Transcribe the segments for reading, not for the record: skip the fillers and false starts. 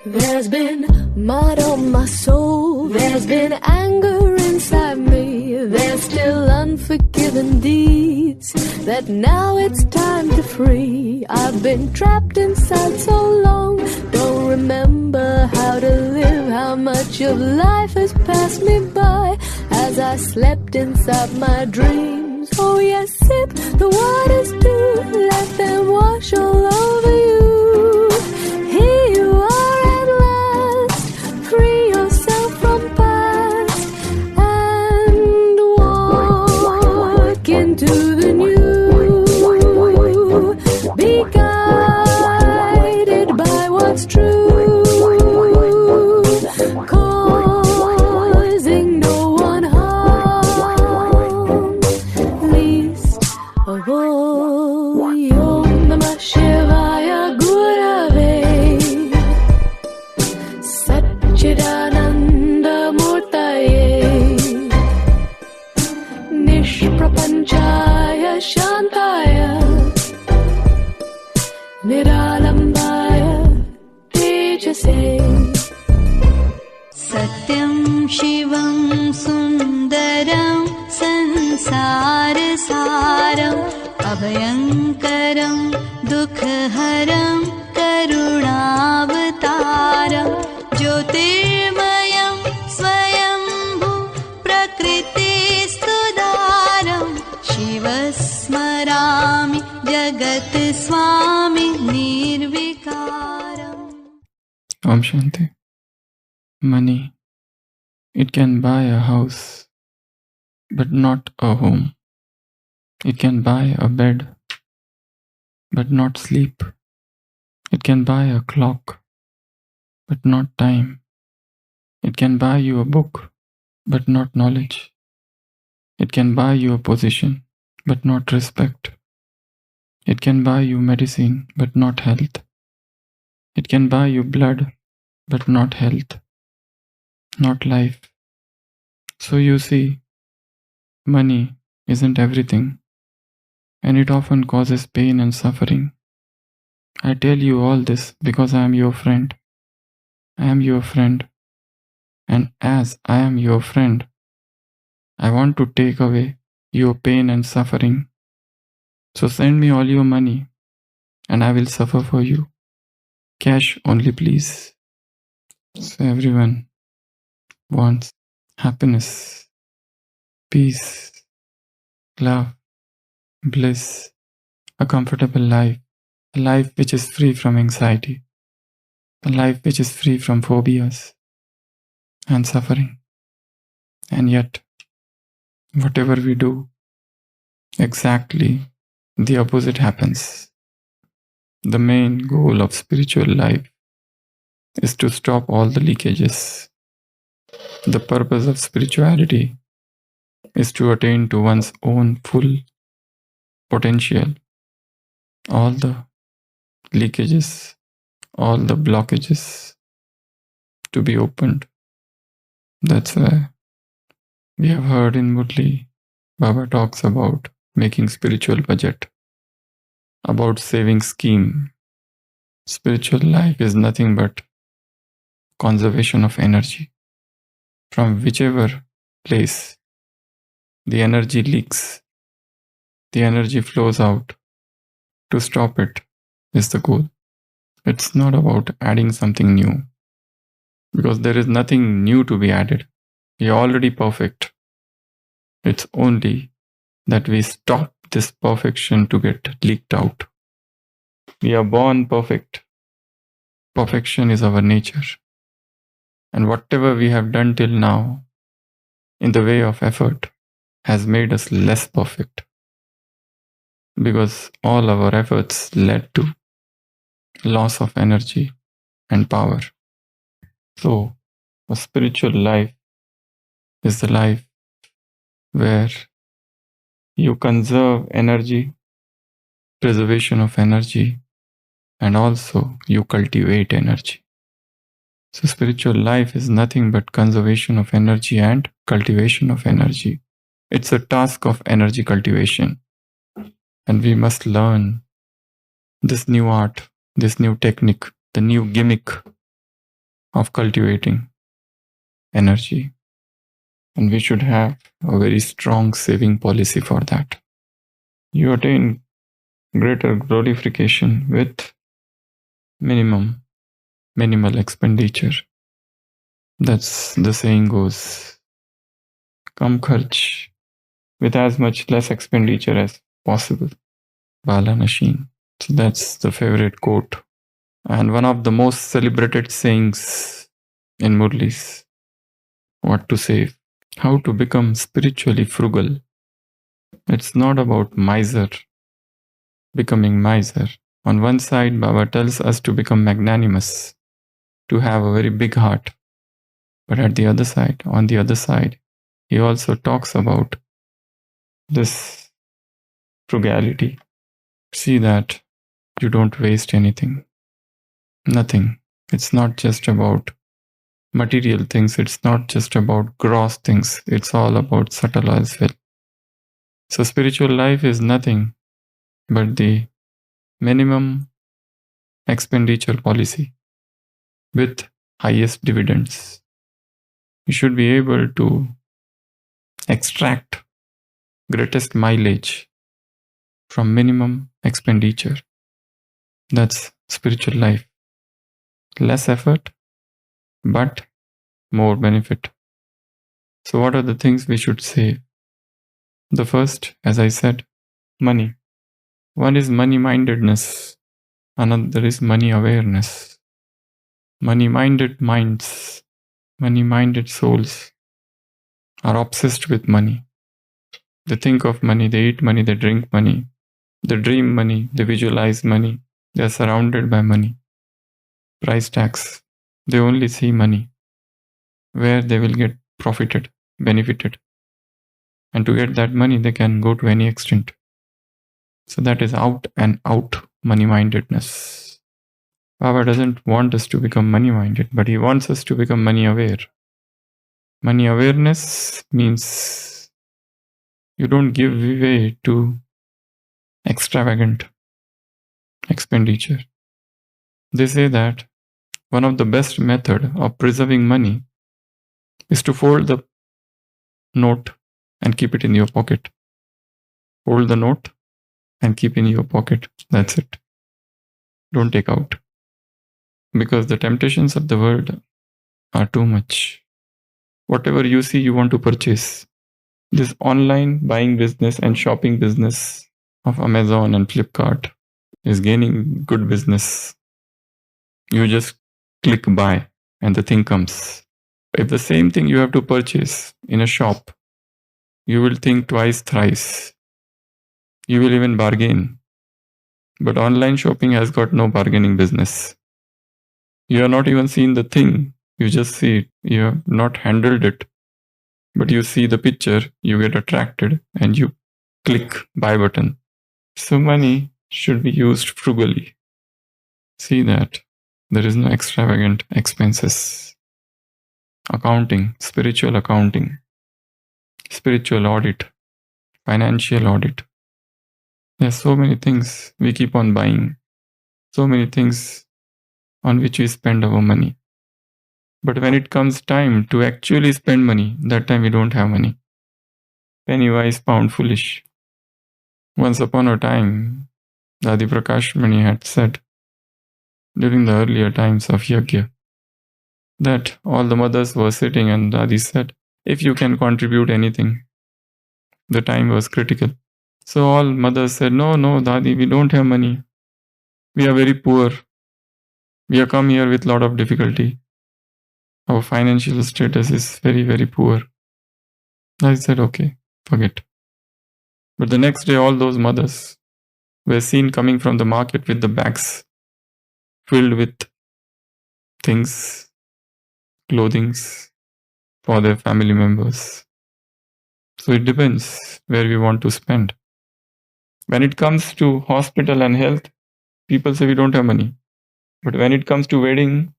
There's been mud on my soul, there's been anger inside me, there's still unforgiven deeds that now it's time to free. I've been trapped inside so long, don't remember how to live, how much of life has passed me by as I slept inside my dreams. Oh yes, sip the waters too, let them wash all over you. Here you are at last, free yourself from past and walk into the new. Be guided by what's true, causing no one harm, least of all. Om Namah Shivaya Gurave Sat-Chit-Ananda Murtaye Nishprapanchaya Shantaya Niralambaya Tejase. Satyam Shivam Sundaram Sansarasaram Abhayankaram Dukhaharam Karunavataram Jyotirmayam Swayambhu Prakritistudaram Shivasmarami Jagat Swami Nirvikaram. Om Shanti. Money, it can buy a house, but not a home. It can buy a bed, but not sleep. It can buy a clock, but not time. It can buy you a book, but not knowledge. It can buy you a position, but not respect. It can buy you medicine, but not health. It can buy you blood, but not health, not life. So you see, money isn't everything, and it often causes pain and suffering. I tell you all this because I am your friend. I am your friend, and as I am your friend, I want to take away your pain and suffering. So send me all your money, and I will suffer for you. Cash only, please. So everyone wants happiness, peace, love, bliss, a comfortable life, a life which is free from anxiety, a life which is free from phobias and suffering. And yet, whatever we do, exactly the opposite happens. The main goal of spiritual life is to stop all the leakages. The purpose of spirituality is to attain to one's own full potential. All the leakages, all the blockages to be opened. That's why we have heard in Murli, Baba talks about making spiritual budget, about saving scheme. Spiritual life is nothing but conservation of energy. From whichever place the energy leaks, the energy flows out. To stop it is the goal. It's not about adding something new, because there is nothing new to be added. We are already perfect. It's only that we stop this perfection to get leaked out. We are born perfect. Perfection is our nature. And whatever we have done till now, in the way of effort, has made us less perfect. Because all our efforts led to loss of energy and power. So, a spiritual life is the life where you conserve energy, preservation of energy, and also you cultivate energy. So spiritual life is nothing but conservation of energy and cultivation of energy. It's a task of energy cultivation. And we must learn this new art, this new technique, the new gimmick of cultivating energy. And we should have a very strong saving policy for that. You attain greater glorification with minimal expenditure. That's the saying goes, come kharch, with as much less expenditure as possible. Baala, nashin. So that's the favorite quote. And one of the most celebrated sayings in Murlis. What to save? How to become spiritually frugal. It's not about becoming miser. On one side, Baba tells us to become magnanimous, to have a very big heart. But on the other side, he also talks about this frugality. See that you don't waste anything. Nothing. It's not just about material things. It's not just about gross things. It's all about subtle as well. So spiritual life is nothing but the minimum expenditure policy with highest dividends. You should be able to extract greatest mileage from minimum expenditure. That's spiritual life. Less effort, but more benefit. So what are the things we should save? The first, as I said, money. One is money-mindedness. Another is money awareness. Money-minded minds, money-minded souls are obsessed with money. They think of money, they eat money, they drink money, they dream money, they visualize money, they are surrounded by money. Price tags, they only see money, where they will get benefited. And to get that money, they can go to any extent. So that is out and out money-mindedness. Baba doesn't want us to become money-minded, but he wants us to become money-aware. Money awareness means you don't give way to extravagant expenditure. They say that one of the best methods of preserving money is to fold the note and keep it in your pocket. Fold the note and keep in your pocket. That's it. Don't take out. Because the temptations of the world are too much. Whatever you see, you want to purchase. This online buying business and shopping business of Amazon and Flipkart is gaining good business. You just click buy and the thing comes. If the same thing you have to purchase in a shop, you will think twice, thrice. You will even bargain. But online shopping has got no bargaining business. You have not even seen the thing. You just see it. You have not handled it. But you see the picture, you get attracted, and you click buy button. So money should be used frugally. See that there is no extravagant expenses. Accounting, spiritual audit, financial audit. There are so many things we keep on buying. So many things on which we spend our money. But when it comes time to actually spend money, that time we don't have money. Penny wise, pound foolish. Once upon a time, Dadi Prakash Mani had said, during the earlier times of Yajna, that all the mothers were sitting and Dadi said, if you can contribute anything, the time was critical. So all mothers said, no, Dadi, we don't have money. We are very poor. We have come here with a lot of difficulty. Our financial status is very, very poor. I said, okay, forget. But the next day, all those mothers were seen coming from the market with the bags filled with things, clothings for their family members. So it depends where we want to spend. When it comes to hospital and health, people say we don't have money. But when it comes to wedding,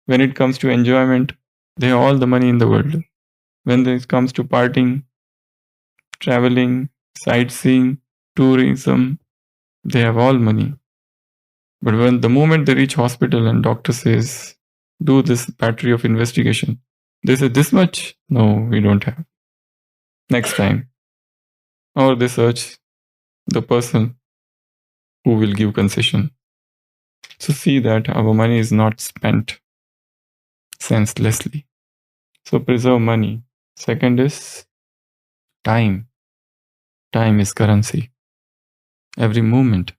when it comes to enjoyment, they have all the money in the world. When it comes to partying, traveling, sightseeing, tourism, they have all money. But when the moment they reach hospital and doctor says, do this battery of investigation. They say this much? No, we don't have. Next time. Or they search the person who will give concession. So see that our money is not spent senselessly. So preserve money. Second is time. Time is currency. Every moment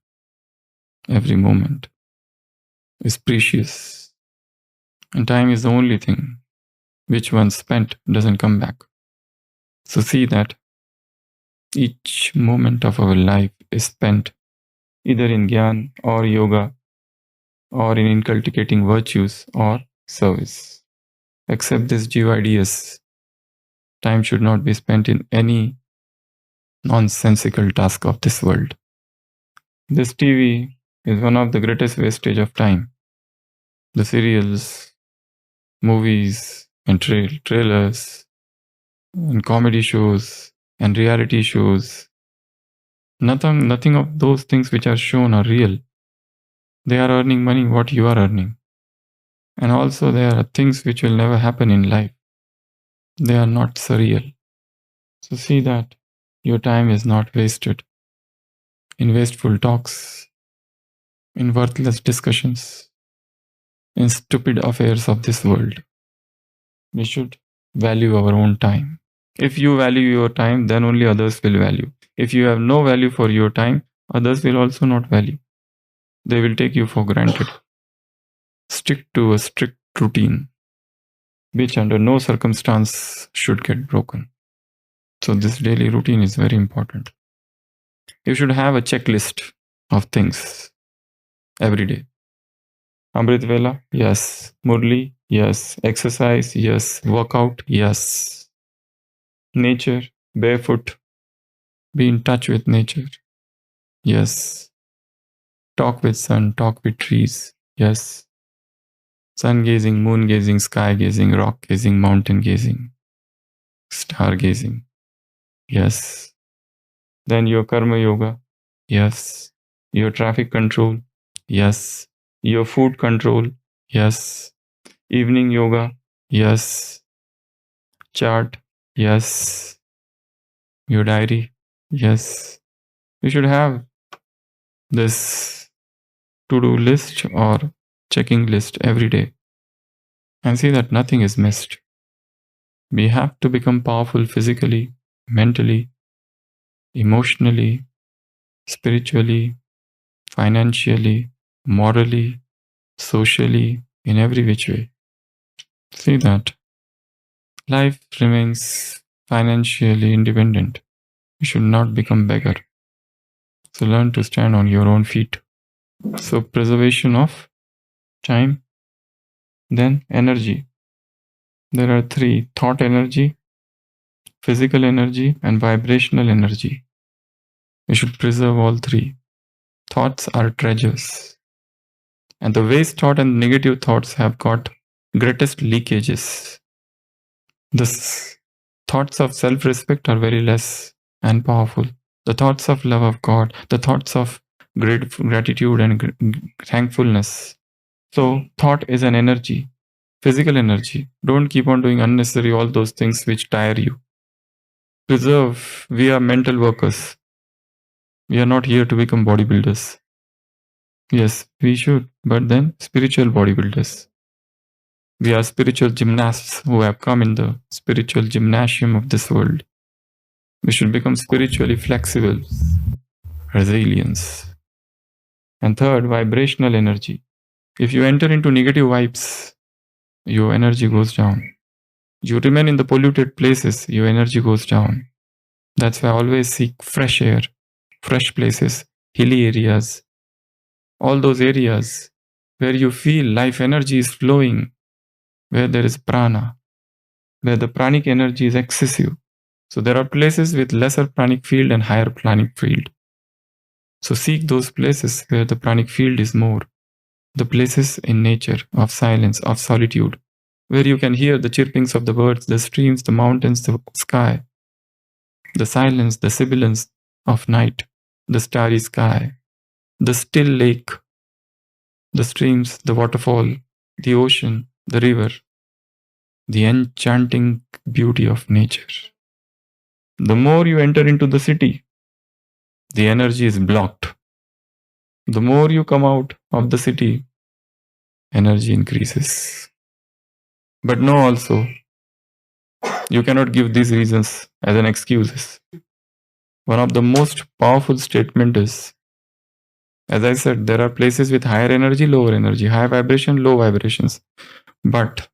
is precious. And time is the only thing which once spent doesn't come back. So see that each moment of our life is spent either in Gyan or yoga or in inculcating virtues or service. Accept this GIDS. Time should not be spent in any nonsensical task of this world. This TV is one of the greatest wastage of time. The serials, movies, and trailers, and comedy shows, and reality shows. Nothing of those things which are shown are real. They are earning money what you are earning. And also there are things which will never happen in life. They are not surreal. So see that your time is not wasted in wasteful talks, in worthless discussions, in stupid affairs of this world. We should value our own time. If you value your time, then only others will value. If you have no value for your time, others will also not value. They will take you for granted. Stick to a strict routine, which under no circumstance should get broken. So this daily routine is very important. You should have a checklist of things every day. Amrit Vela, yes. Murli, yes. Exercise, yes. Workout, yes. Nature, barefoot, be in touch with nature, yes. Talk with sun, talk with trees, yes. Sun gazing, moon gazing, sky gazing, rock gazing, mountain gazing, star gazing, yes. Then your karma yoga, yes. Your traffic control, yes. Your food control, yes. Evening yoga, yes. Chart, yes. Your diary, yes. You should have this to-do list or checking list every day and see that nothing is missed. We have to become powerful physically, mentally, emotionally, spiritually, financially, morally, socially, in every which way. See that life remains financially independent. You should not become beggar. So learn to stand on your own feet. So preservation of time, then energy. There are three: thought energy, physical energy, and vibrational energy. You should preserve all three. Thoughts are treasures. And the waste thought and negative thoughts have got greatest leakages. The thoughts of self-respect are very less and powerful. The thoughts of love of God, the thoughts of gratitude and thankfulness. So thought is an energy, physical energy. Don't keep on doing unnecessary all those things which tire you. Preserve. We are mental workers. We are not here to become bodybuilders. Yes, we should, but then spiritual bodybuilders. We are spiritual gymnasts who have come in the spiritual gymnasium of this world. We should become spiritually flexible, resilience. And third, vibrational energy. If you enter into negative vibes, your energy goes down. You remain in the polluted places, your energy goes down. That's why I always seek fresh air, fresh places, hilly areas, all those areas where you feel life energy is flowing, where there is prana, where the pranic energy is excessive. So there are places with lesser pranic field and higher pranic field. So seek those places where the pranic field is more, the places in nature of silence, of solitude, where you can hear the chirpings of the birds, the streams, the mountains, the sky, the silence, the sibilance of night, the starry sky, the still lake, the streams, the waterfall, the ocean, the river, the enchanting beauty of nature. The more you enter into the city, the energy is blocked. The more you come out of the city, energy increases. But no, also, you cannot give these reasons as an excuses. One of the most powerful statement is, as I said, there are places with higher energy, lower energy, high vibration, low vibrations. But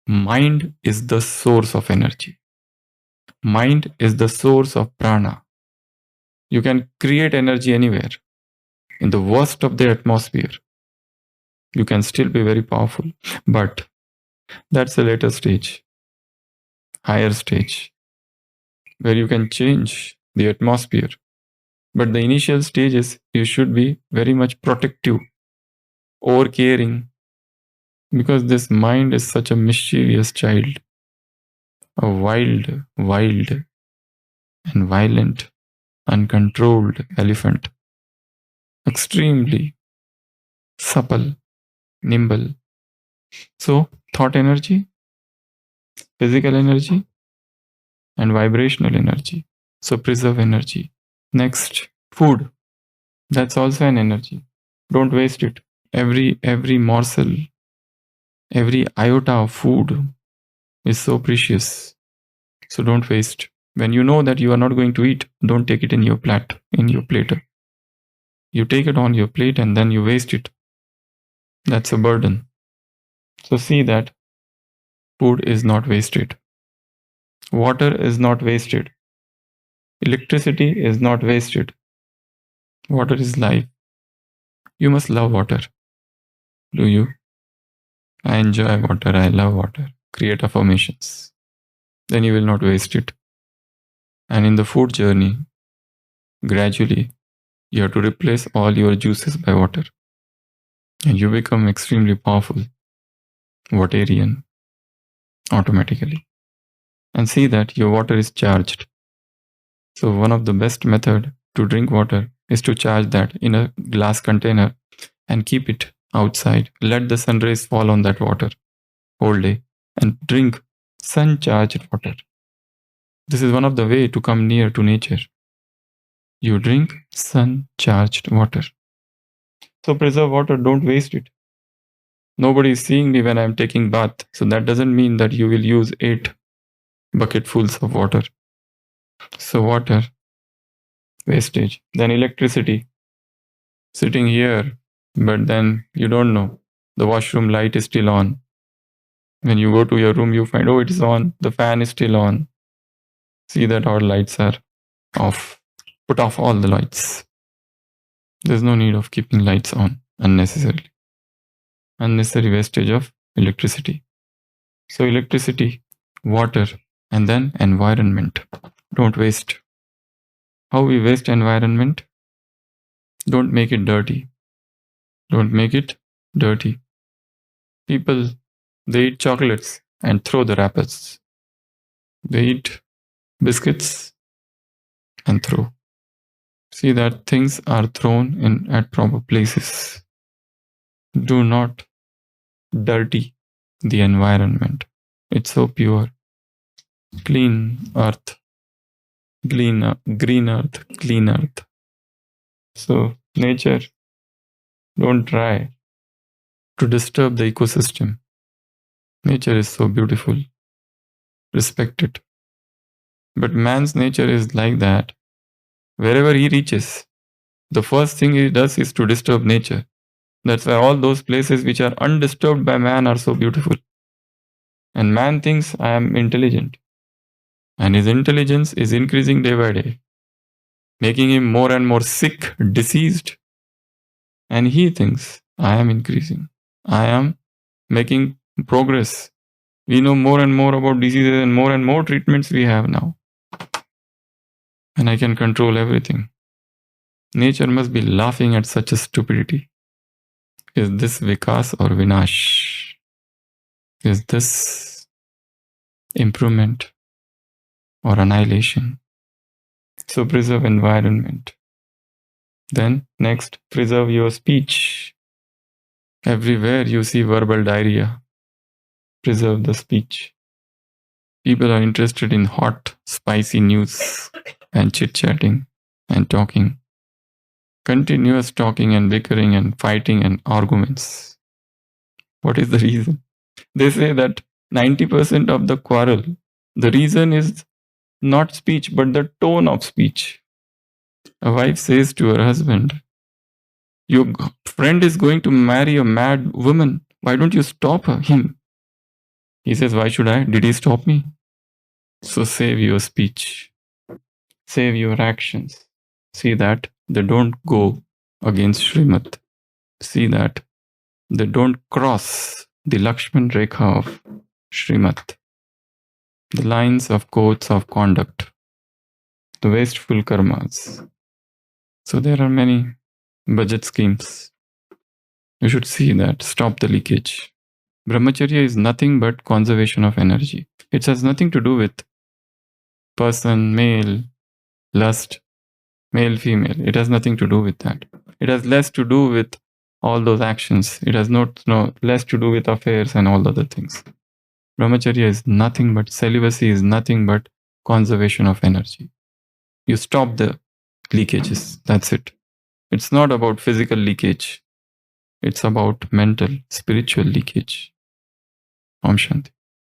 mind is the source of energy. Mind is the source of prana. You can create energy anywhere. In the worst of the atmosphere, you can still be very powerful. But that's a later stage, higher stage, where you can change the atmosphere. But the initial stages, you should be very much protective, over caring, because this mind is such a mischievous child, a wild, and violent, uncontrolled elephant, extremely supple, nimble. So, thought energy, physical energy, and vibrational energy. So, preserve energy. Next, food. That's also an energy. Don't waste it. Every morsel, every iota of food is so precious. So don't waste. When you know that you are not going to eat, don't take it in your plate. You take it on your plate and then you waste it. That's a burden. So see that food is not wasted. Water is not wasted. Electricity is not wasted. Water is life. You must love water. Do you? I enjoy water. I love water. Create affirmations. Then you will not waste it. And in the food journey, gradually, you have to replace all your juices by water. And you become extremely powerful, waterian, automatically. And see that your water is charged. So one of the best method to drink water is to charge that in a glass container and keep it outside. Let the sun rays fall on that water whole day and drink sun-charged water. This is one of the way to come near to nature. You drink sun-charged water. So preserve water, don't waste it. Nobody is seeing me when I am taking bath. So that doesn't mean that you will use 8 bucketfuls of water. So water, wastage. Then electricity. Sitting here, but then you don't know. The washroom light is still on. When you go to your room, you find, oh, it is on. The fan is still on. See that our lights are off. Put off all the lights. There's no need of keeping lights on unnecessarily. Unnecessary wastage of electricity. So electricity, water, and then environment. Don't waste. How we waste environment? Don't make it dirty. Don't make it dirty. People, they eat chocolates and throw the wrappers. They eat biscuits and throw. See that things are thrown in at proper places. Do not dirty the environment. It's so pure. Clean earth. Green earth, clean earth. So nature, don't try to disturb the ecosystem. Nature is so beautiful. Respect it. But man's nature is like that. Wherever he reaches, the first thing he does is to disturb nature. That's why all those places which are undisturbed by man are so beautiful. And man thinks, I am intelligent. And his intelligence is increasing day by day, making him more and more sick, diseased. And he thinks, I am increasing. I am making progress. We know more and more about diseases and more treatments we have now. And I can control everything. Nature must be laughing at such a stupidity. Is this Vikas or Vinash? Is this improvement or annihilation? So preserve environment. Then next, preserve your speech. Everywhere you see verbal diarrhea. preserve the speech. People are interested in hot, spicy news and chit-chatting and talking. Continuous talking and bickering and fighting and arguments. What is the reason? They say that 90% of the quarrel, the reason is not speech, but the tone of speech. A wife says to her husband, your friend is going to marry a mad woman. Why don't you stop him? He says, why should I? Did he stop me? So save your speech. Save your actions. See that they don't go against Srimad. See that they don't cross the Lakshman Rekha of Srimad. The lines of codes of conduct. The wasteful karmas. So there are many budget schemes. You should see that. Stop the leakage. Brahmacharya is nothing but conservation of energy. It has nothing to do with person, male, lust, male, female. It has nothing to do with that. It has less to do with all those actions. It has less to do with affairs and all other things. Brahmacharya is nothing but, celibacy is nothing but conservation of energy. You stop the leakages. That's it. It's not about physical leakage. It's about mental, spiritual leakage. Om Shanti.